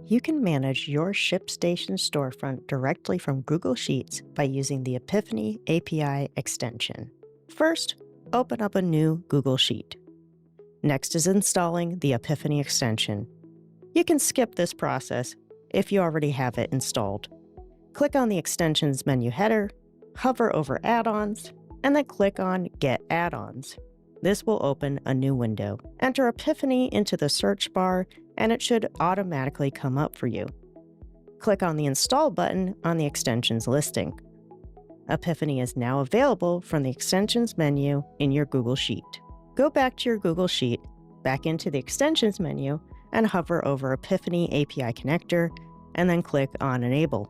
You can manage your ShipStation storefront directly from Google Sheets by using the Apipheny API extension. First, open up a new Google Sheet. Next is installing the Apipheny extension. You can skip this process if you already have it installed. Click on the extensions menu header, hover over Add-ons, and then click on Get Add-ons. This will open a new window. Enter Apipheny into the search bar, and it should automatically come up for you. Click on the Install button on the extensions listing. Apipheny is now available from the Extensions menu in your Google Sheet. Go back to your Google Sheet, back into the Extensions menu, and hover over Apipheny API Connector, and then click on Enable.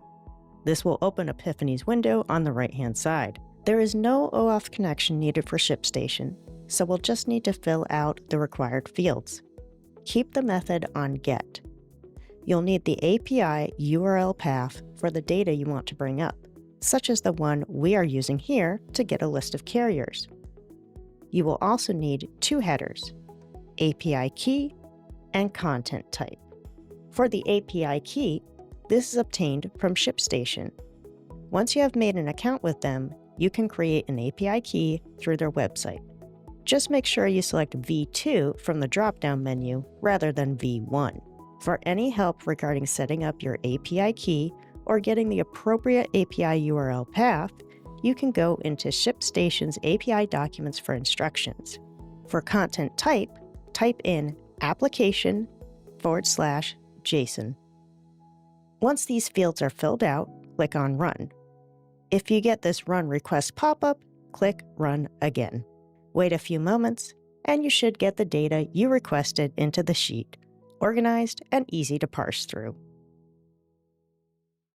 This will open Apiphany's window on the right-hand side. There is no OAuth connection needed for ShipStation, so we'll just need to fill out the required fields. Keep the method on GET. You'll need the API URL path for the data you want to bring up, such as the one we are using here to get a list of carriers. You will also need two headers, API key and content type. For the API key, this is obtained from ShipStation. Once you have made an account with them, you can create an API key through their website. Just make sure you select V2 from the drop-down menu rather than V1. For any help regarding setting up your API key or getting the appropriate API URL path, you can go into ShipStation's API documents for instructions. For content type, type in application/JSON. Once these fields are filled out, click on Run. If you get this Run request pop-up, click Run again. Wait a few moments, and you should get the data you requested into the sheet, organized and easy to parse through.